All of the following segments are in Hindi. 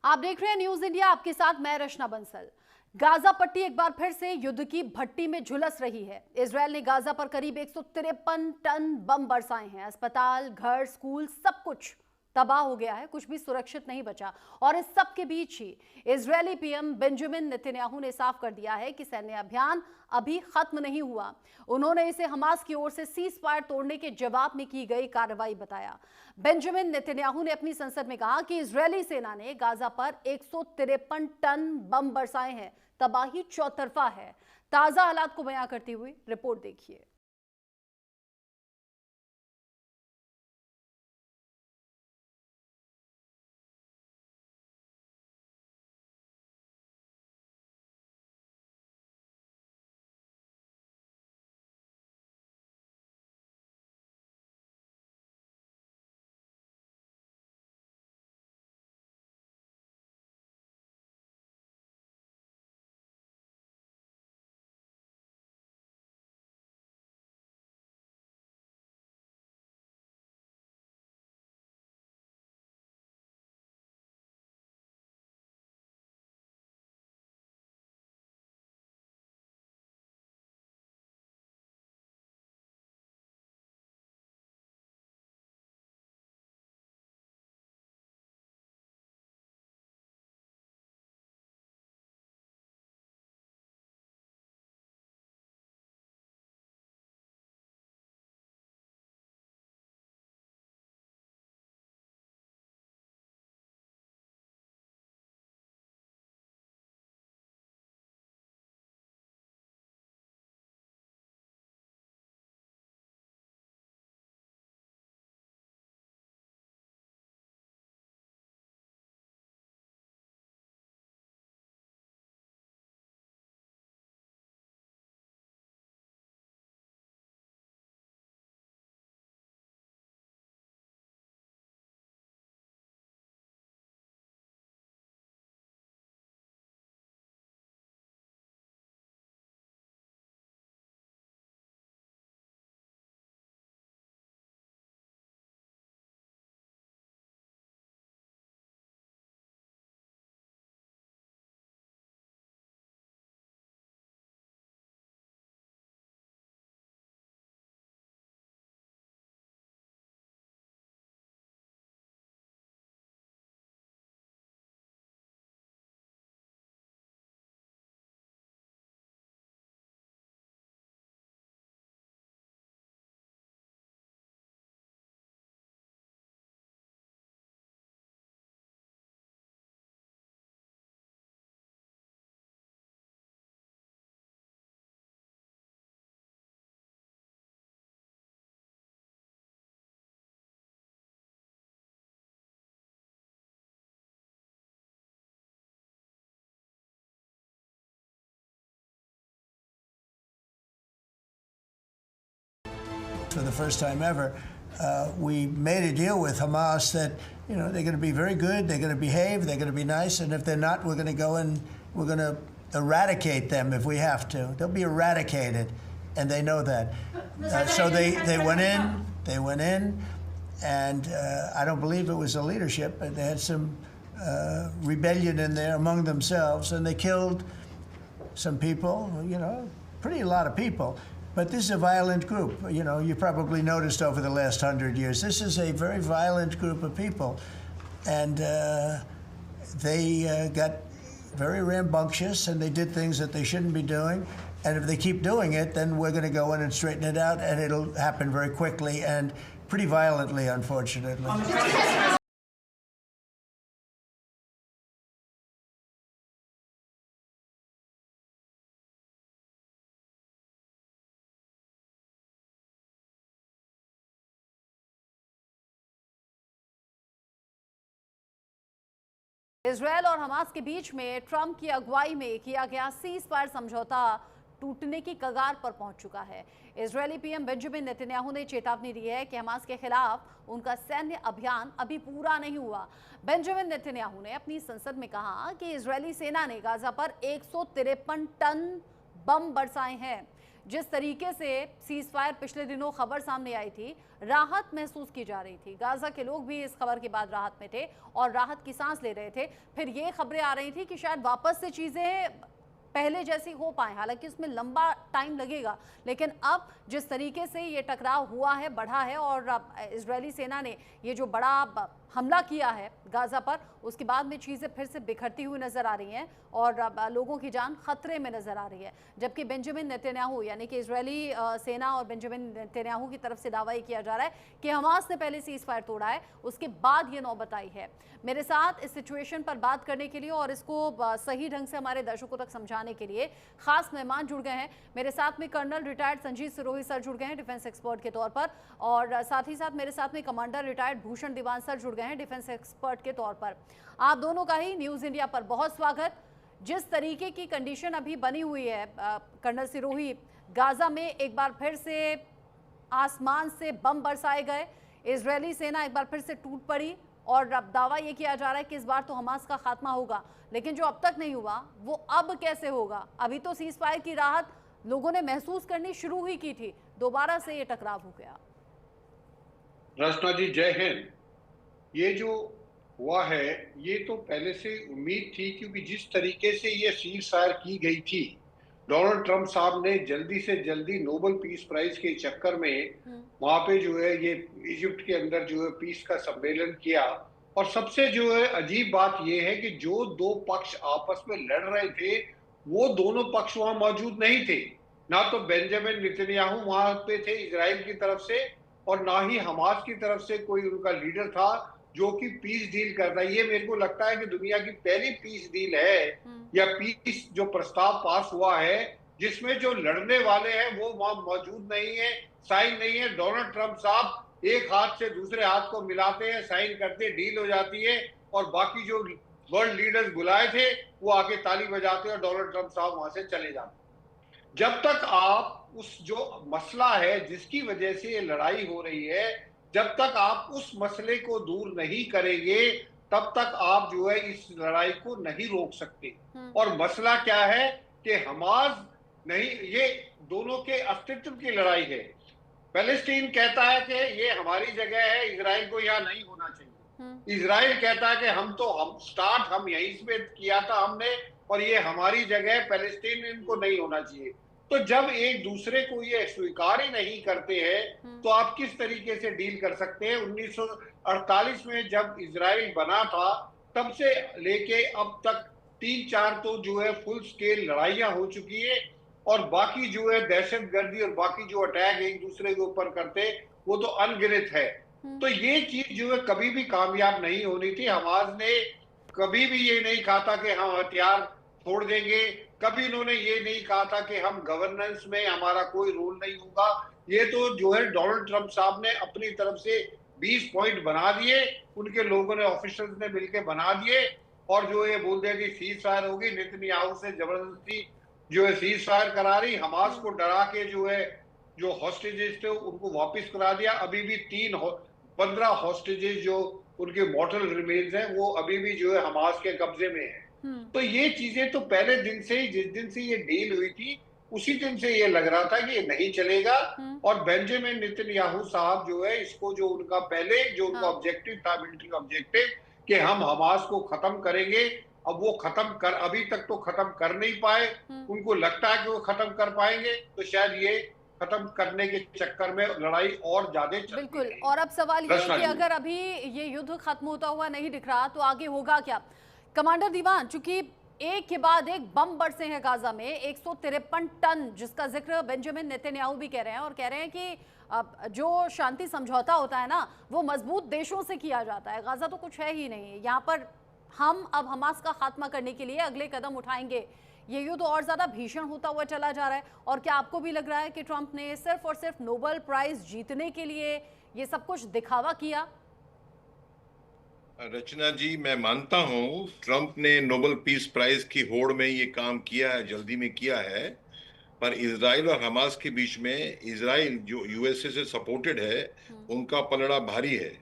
आप देख रहे हैं न्यूज इंडिया, आपके साथ मैं रचना बंसल। गाजा पट्टी एक बार फिर से युद्ध की भट्टी में झुलस रही है। इजरायल ने गाजा पर करीब 153 टन बम बरसाए हैं। अस्पताल, घर, स्कूल सब कुछ तबाह हो गया है, कुछ भी सुरक्षित नहीं बचा। और इस सब के बीच ही इजरायली पीएम बेंजामिन नेतन्याहू ने साफ कर दिया है कि सैन्य अभियान अभी खत्म नहीं हुआ। उन्होंने इसे हमास की ओर से सीज फायर तोड़ने के जवाब में की गई कार्रवाई बताया। बेंजामिन नेतन्याहू ने अपनी संसद में कहा कि इजरायली सेना ने गाजा पर 153 टन बम बरसाए हैं। तबाही चौतरफा है। ताजा हालात को बयां करती हुई रिपोर्ट देखिए। For the first time ever, we made a deal with Hamas that, they're going to be very good, they're going to behave, they're going to be nice, and if they're not, we're going to go and we're going to eradicate them if we have to. They'll be eradicated, and they know that. So they went in, and I don't believe it was the leadership, but they had some rebellion in there among themselves, and they killed some people, a lot of people. But this is a violent group. You probably noticed over the last 100 years, this is a very violent group of people. And they got very rambunctious, and they did things that they shouldn't be doing. And if they keep doing it, then we're going to go in and straighten it out, and it'll happen very quickly and pretty violently, unfortunately. Israel और हमास के बीच में ट्रंप की अगुवाई में किया गया सीज फायर समझौता टूटने की कगार पर पहुंच चुका है। इजरायली पीएम बेंजामिन नेतन्याहू ने चेतावनी दी है कि हमास के खिलाफ उनका सैन्य अभियान अभी पूरा नहीं हुआ। बेंजामिन नेतन्याहू ने अपनी संसद में कहा कि इजरायली सेना ने गाजा पर 153 टन बम बरसाए हैं। जिस तरीके से सीज फायर पिछले दिनों खबर सामने आई थी, राहत महसूस की जा रही थी। गाजा के लोग भी इस खबर के बाद राहत में थे और राहत की सांस ले रहे थे। फिर ये खबरें आ रही थी कि शायद वापस से चीजें पहले जैसी हो पाए, हालांकि उसमें लंबा टाइम लगेगा। लेकिन अब जिस तरीके से ये टकराव हुआ है, बढ़ा है, और इजरायली सेना ने ये जो बड़ा हमला किया है गाजा पर, उसके बाद में चीज़ें फिर से बिखरती हुई नजर आ रही हैं और लोगों की जान खतरे में नजर आ रही है। जबकि बेंजामिन नेतन्याहू यानी कि इजरायली सेना और बेंजामिन नेतन्याहू की तरफ से दावा ये किया जा रहा है कि हमास ने पहले सीज फायर तोड़ा है, उसके बाद ये नौबत आई है। मेरे साथ इस सिचुएशन पर बात करने के लिए और इसको सही ढंग से हमारे दर्शकों तक समझाने के लिए खास मेहमान जुड़ गए हैं। मेरे साथ में colonel retired Sanjeev Sirohi sir जुड़ गए हैं डिफेंस एक्सपर्ट के तौर पर, और साथ ही साथ मेरे साथ में कमांडर रिटायर्ड भूषण दीवान सर जुड़ गए हैं डिफेंस एक्सपर्ट के तौर पर। आप दोनों का ही न्यूज इंडिया पर बहुत स्वागत। जिस तरीके की कंडीशन अभी बनी हुई है कर्नल सिरोही, गाजा में एक बार फिर से आसमान से बम बरसाए गए, इजरायली सेना एक बार फिर से टूट पड़ी और अब दावा ये किया जा रहा है कि इस बार तो हमास का खात्मा होगा, लेकिन जो अब तक नहीं हुआ वो अब कैसे होगा? अभी तो सीज फायर की राहत लोगों ने महसूस करनी शुरू ही की थी, दोबारा से ये टकराव हो गया। रचना जी जय हिंद। ये जो हुआ है ये तो पहले से उम्मीद थी, क्योंकि जिस तरीके से ये सीज फायर की गई थी, डोनाल्ड ट्रंप साहब ने जल्दी से जल्दी नोबेल पीस प्राइज के चक्कर में वहां पे जो है ये इजिप्ट के अंदर जो है पीस का सम्मेलन किया। और सबसे जो है अजीब बात ये है कि जो दो पक्ष आपस में लड़ रहे थे वो दोनों पक्ष वहां मौजूद नहीं थे। ना तो बेंजामिन नेतन्याहू वहां पे थे इजराइल की तरफ से, और ना ही हमास की तरफ से कोई उनका लीडर था जो कि पीस डील कर रहा है। ये मेरे को लगता है कि दुनिया की पहली पीस डील है या पीस जो प्रस्ताव पास हुआ है जिसमें जो लड़ने वाले हैं वो वहां मौजूद नहीं है, साइन नहीं है। डोनाल्ड ट्रंप साहब एक हाथ से दूसरे हाथ को मिलाते हैं, साइन करते, डील हो जाती है, और बाकी जो वर्ल्ड लीडर्स बुलाए थे वो आके ताली बजाते और डोनाल्ड ट्रंप साहब वहां से चले जाते। जब तक आप उस जो मसला है जिसकी वजह से ये लड़ाई हो रही है, जब तक आप उस मसले को दूर नहीं करेंगे तब तक आप जो है इस लड़ाई को नहीं रोक सकते। और मसला क्या है कि हमास नहीं, ये दोनों के अस्तित्व की लड़ाई है। पैलेस्टीन कहता है कि ये हमारी जगह है, इजराइल को यहाँ नहीं होना चाहिए। इजराइल कहता है कि हम यहीं से किया था हमने, और ये हमारी जगह है, पैलेस्टीन इनको नहीं होना चाहिए। तो जब एक दूसरे को ये स्वीकार ही नहीं करते हैं तो आप किस तरीके से डील कर सकते हैं? 1948 में जब इजराइल बना था तब से लेके अब तक 3-4 तो जो है फुल स्केल लड़ाइयां हो चुकी है, और बाकी जो है दहशतगर्दी और बाकी जो अटैक एक दूसरे के ऊपर करते वो तो अनगिनत है। तो ये चीज जो है कभी भी कामयाब नहीं होनी थी। हमास ने कभी भी ये नहीं कहा था कि हम हथियार छोड़ देंगे, कभी इन्होंने ये नहीं कहा था कि हम गवर्नेंस में हमारा कोई रोल नहीं होगा। ये तो जो है डोनाल्ड ट्रंप साहब ने अपनी तरफ से 20 पॉइंट बना दिए, उनके लोगों ने, ऑफिसर्स ने मिलकर बना दिए, और जो ये बोल दिया कि सीज फायर होगी, नेतन्याहू से जबरदस्ती जो है सीज फायर करा रही, हमास को डरा के जो है जो हॉस्टेजेस थे उनको वापस करा दिया। अभी भी 15 हॉस्टेजेस जो उनके मॉर्टल रिमेन्स हैं वो अभी भी जो है हमास के कब्जे में है। तो ये चीजें तो पहले दिन से ही, जिस दिन से ये डील हुई थी उसी दिन से ये लग रहा था कि ये नहीं चलेगा। और बेंजामिन नेतन्याहू साहब जो है इसको, जो उनका पहले जो उनका ऑब्जेक्टिव था, मिलिट्री ऑब्जेक्टिव, कि हम हमास को खत्म करेंगे, अब वो अभी तक तो खत्म कर नहीं पाए। उनको लगता है कि वो खत्म कर पाएंगे, तो शायद ये खत्म करने के चक्कर में लड़ाई और ज्यादा चलती बिल्कुल। रहेगी। और अब सवाल ये है कि अगर अभी ये युद्ध खत्म होता हुआ नहीं दिख रहा तो आगे होगा क्या? कमांडर दीवान, चूंकि एक के बाद एक बम बरसे हैं गाजा में, 153 टन, जिसका जिक्र बेंजामिन नेतन्याहू भी कह रहे हैं, और कह रहे हैं कि जो शांति समझौता होता है ना वो मजबूत देशों से किया जाता है, गाजा तो कुछ है ही नहीं। यहाँ पर हम अब हमास का खात्मा करने के लिए अगले कदम उठाएंगे। ये युद्ध और ज्यादा भीषण होता हुआ चला जा रहा है। और क्या आपको भी लग रहा है कि ट्रंप ने सिर्फ और सिर्फ नोबेल प्राइज जीतने के लिए ये सब कुछ दिखावा किया? रचना जी, मैं मानता हूं ट्रंप ने नोबेल पीस प्राइज की होड़ में ये काम किया है, जल्दी में किया है, पर इजराइल और हमास के बीच में इजराइल जो यूएसए से सपोर्टेड है उनका पलड़ा भारी है।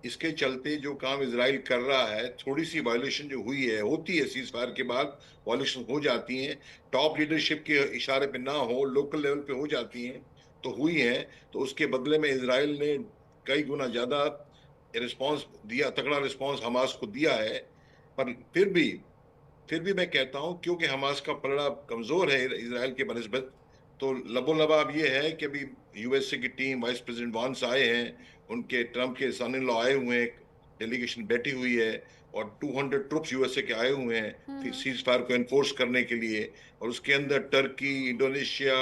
इसके चलते जो काम इजराइल कर रहा है, थोड़ी सी वायलेशन जो हुई है, होती है सीज फायर के बाद, वायलेशन हो जाती हैं, टॉप लीडरशिप के इशारे पे ना हो, लोकल लेवल पे हो जाती हैं, तो हुई हैं। तो उसके बदले में इजराइल ने कई गुना ज्यादा रिस्पांस दिया, तगड़ा रिस्पांस हमास को दिया है। पर फिर भी मैं कहता हूं, क्योंकि हमास का पलड़ा कमजोर है इसराइल के बनिस्बत, तो लबोलबाब ये है कि अभी यूएसए की टीम, वाइस प्रेसिडेंट वांस आए हैं, उनके ट्रम्प के सन इन लॉ आए हुए हैं, डेलीगेशन बैठी हुई है, और 200 ट्रुप्स यूएसए के आए हुए हैं सीज फायर को एनफोर्स करने के लिए। और उसके अंदर टर्की, इंडोनेशिया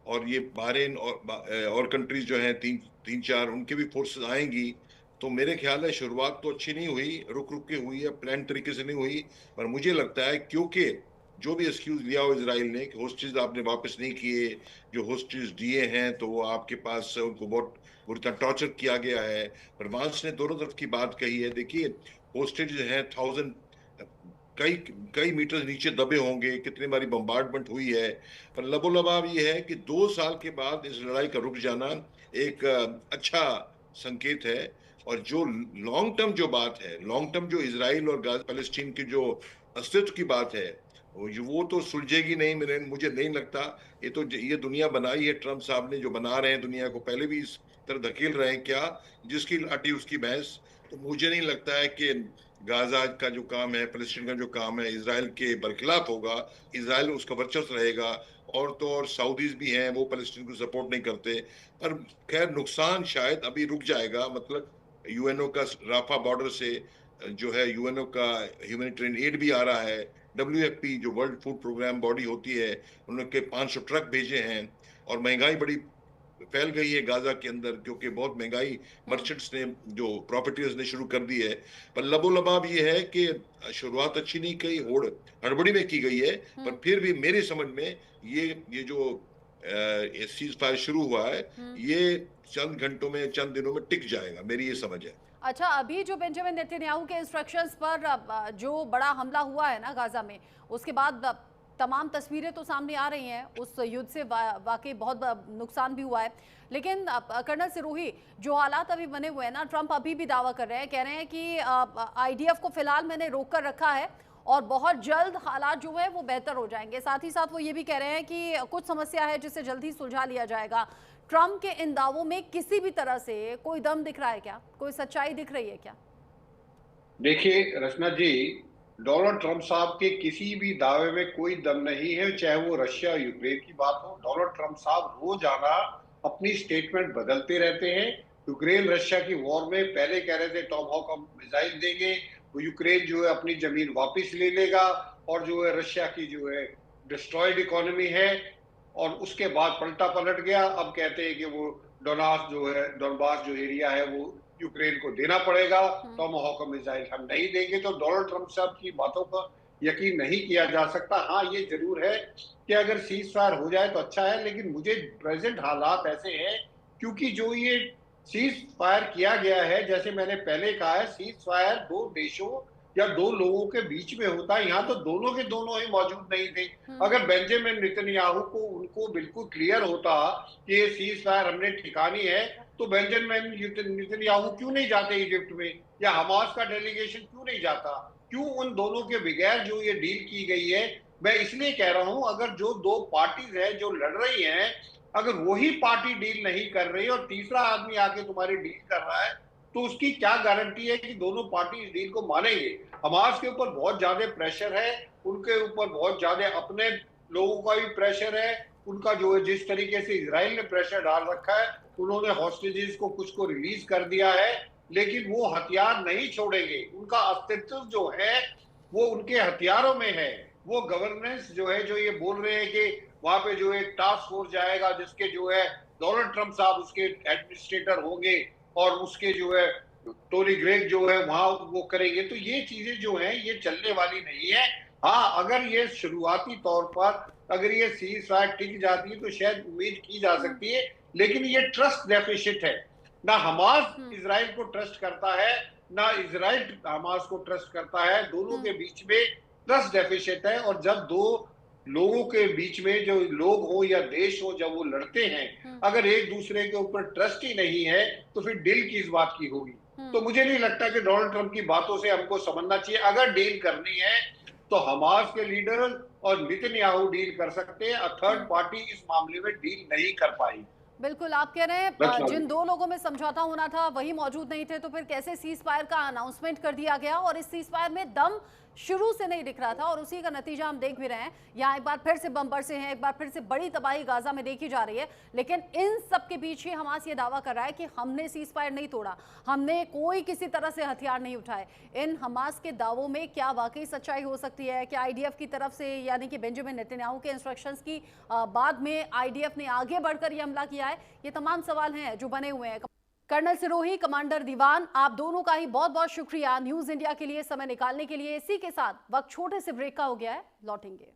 और ये बहरीन और कंट्रीज जो हैं, तीन चार, उनके भी फोर्सेस आएंगी। तो मेरे ख्याल है शुरुआत तो अच्छी नहीं हुई, रुक रुक के हुई है, प्लान तरीके से नहीं हुई। पर मुझे लगता है क्योंकि जो भी एक्सक्यूज लिया हो इसराइल ने कि होस्टेज आपने वापस नहीं किए, जो होस्टेज दिए हैं तो वो आपके पास उनको बहुत बुरी तरह टॉर्चर किया गया है। पर वांस ने दोनों तरफ की बात कही है। देखिए, होस्टेज जो है 1000 कई कई मीटर नीचे दबे होंगे, कितनी बारी बम्बार्डमेंट हुई है। पर लबोलबाब ये है कि 2 साल के बाद इस लड़ाई का रुक जाना एक अच्छा संकेत है। और जो लॉन्ग टर्म जो बात है, लॉन्ग टर्म जो इसराइल और पैलेस्टीन की जो अस्तित्व की बात है, वो तो सुलझेगी नहीं। मुझे नहीं लगता। ये दुनिया बनाई है ट्रम्प साहब ने, जो बना रहे हैं दुनिया को, पहले भी इस तरह धकेल रहे हैं, क्या जिसकी लाठी उसकी भैंस। तो मुझे नहीं लगता है कि गाजा का जो काम है, फलस्तीन का जो काम है, इसराइल के बरखिलाफ होगा। इसराइल उसका वर्चस्व रहेगा। और तो और सऊदीज भी हैं, वो फलस्तीन को सपोर्ट नहीं करते। पर खैर, नुकसान शायद अभी रुक जाएगा। मतलब यूएनओ का राफा बॉर्डर से जो है, यूएनओ का ह्यूमैनिटेरियन एड भी आ रहा है। WFP जो वर्ल्ड फूड प्रोग्राम बॉडी होती है, उन्होंने 500 ट्रक भेजे हैं। और महंगाई बड़ी फैल गई है गाजा के अंदर, क्योंकि बहुत महंगाई मर्चेंट्स ने, जो प्रॉपर्टीज ने शुरू कर दी है। पर लबोलबाब ये है कि शुरुआत अच्छी नहीं की, होड़ हड़बड़ी में की गई है। पर फिर भी मेरी समझ में ये जो सीज फायर शुरू हुआ है, ये चंद घंटों में, चंद दिनों में टिक जाएगा, मेरी ये समझ है। अच्छा, अभी जो बेंजामिन नेतन्याहू के इंस्ट्रक्शंस पर जो बड़ा हमला हुआ है ना गाजा में, उसके बाद तमाम तस्वीरें तो सामने आ रही हैं। उस युद्ध से वाकई बहुत नुकसान भी हुआ है। लेकिन कर्नल सिरोही, जो हालात अभी बने हुए हैं ना, ट्रंप अभी भी दावा कर रहे हैं, कह रहे हैं कि IDF को फिलहाल मैंने रोक कर रखा है और बहुत जल्द हालात जो है वो बेहतर हो जाएंगे। साथ ही साथ वो ये भी कह रहे हैं कि कुछ समस्या है जिसे जल्दी सुलझा लिया जाएगा। ट्रंप के इन दावों में किसी भी तरह से कोई दम दिख रहा है क्या? कोई सच्चाई दिख रही है क्या? देखिए रचना जी, डोनाल्ड ट्रंप साहब के किसी भी दावे में कोई दम नहीं है, चाहे वो रशिया यूक्रेन की बात हो। डोनाल्ड ट्रंप साहब रोजाना अपनी स्टेटमेंट बदलते रहते हैं। यूक्रेन रशिया की वॉर में पहले कह रहे थे टॉमहॉक मिसाइल देंगे, वो यूक्रेन जो है अपनी जमीन वापस ले लेगा, और जो है रशिया की जो है डिस्ट्रॉयड इकोनॉमी है। और उसके बाद पलटा पलट गया। अब कहते हैं कि वो डोनबास जो एरिया है वो यूक्रेन को देना पड़ेगा, टॉमहॉक मिसाइल हम नहीं देंगे। तो डोनाल्ड ट्रंप साहब की बातों पर यकीन नहीं किया जा सकता। हाँ, ये जरूर है कि अगर सीज फायर हो जाए तो अच्छा है, लेकिन मुझे प्रेजेंट हालात ऐसे हैं, क्योंकि जो ये सीज फायर किया गया है, जैसे मैंने पहले कहा है, सीज फायर दो देशों या दो लोगों के बीच में होता है। यहाँ तो दोनों के दोनों ही मौजूद नहीं थे। अगर बेंजामिन नेतन्याहू को उनको बिल्कुल क्लियर होता कि ये सीज फायर हमने ठिकानी है, तो बेंजामिन नेतन्याहू क्यों नहीं जाते इजिप्ट में, या हमास का डेलीगेशन क्यों नहीं जाता? क्यों उन दोनों के बगैर जो ये डील की गई है? मैं इसलिए कह रहा हूं, अगर जो दो पार्टीज हैं जो लड़ रही हैं, अगर वही पार्टी डील नहीं कर रही और तीसरा आदमी आके तुम्हारी डील कर रहा है, तो उसकी क्या गारंटी है कि दोनों पार्टी इस डील को मानेंगे? हमास के ऊपर बहुत ज्यादा प्रेशर है, उनके ऊपर बहुत ज्यादा अपने लोगों का भी प्रेशर है। उनका जो है, जिस तरीके से इजराइल ने प्रेशर डाल रखा है, उन्होंने हॉस्टेजेस को कुछ को रिलीज कर दिया है, लेकिन वो हथियार नहीं छोड़ेंगे। उनका अस्तित्व जो है वो उनके हथियारों में है। वो गवर्नेंस जो है, जो ये बोल रहे हैं कि वहां पे जो एक टास्क फोर्स जाएगा जिसके जो है डोनाल्ड ट्रंप साहब उसके एडमिनिस्ट्रेटर होंगे, और उसके जो है टोनी ग्रेग जो है वहां वो करेंगे, तो ये चीजें जो हैं ये चलने वाली नहीं है। हाँ, अगर ये शुरुआती तौर पर अगर ये सीज फायर टिक जाती है तो शायद उम्मीद की जा सकती है, लेकिन ये ट्रस्ट डेफिसिट है। ना हमास इजराइल को ट्रस्ट करता है, ना इजराइल हमास को ट्रस्ट करता है। दोनों के बीच में ट्रस्ट डेफिसिट है। और जब दो लोगों के बीच में, जो लोग हो या देश हो, जब वो लड़ते हैं, अगर एक दूसरे के ऊपर ट्रस्ट ही नहीं है, तो फिर डील किस बात की होगी? तो मुझे नहीं लगता कि डोनाल्ड ट्रंप की बातों से हमको समझना चाहिए। अगर डील करनी है तो हमास के लीडर और नेतन्याहू डील कर सकते हैं, थर्ड पार्टी इस मामले में डील नहीं कर पाई। बिल्कुल, आप कह रहे हैं जिन दो लोगों में समझौता होना था वही मौजूद नहीं थे, तो फिर कैसे सीज फायर का अनाउंसमेंट कर दिया गया और इस सीज फायर में दम शुरू से नहीं दिख रहा था और उसी का नतीजा हम देख भी रहे हैं। यहाँ एक बार फिर से बम बरसे हैं, एक बार फिर से बड़ी तबाही गाजा में देखी जा रही है, लेकिन इन सब के बीच ही हमास ये दावा कर रहा है कि हमने सीज फायर नहीं तोड़ा, हमने कोई किसी तरह से हथियार नहीं उठाए। इन हमास के दावों में क्या वाकई सच्चाई हो सकती है? क्या आईडीएफ की तरफ से यानी कि बेंजामिन नेतन्याहू के इंस्ट्रक्शंस की बाद में आईडीएफ ने आगे बढ़कर ये हमला किया है? ये तमाम सवाल हैं जो बने हुए हैं। कर्नल सिरोही, कमांडर दीवान, आप दोनों का ही बहुत बहुत शुक्रिया न्यूज इंडिया के लिए समय निकालने के लिए। इसी के साथ वक्त छोटे से ब्रेक का हो गया है, लौटेंगे।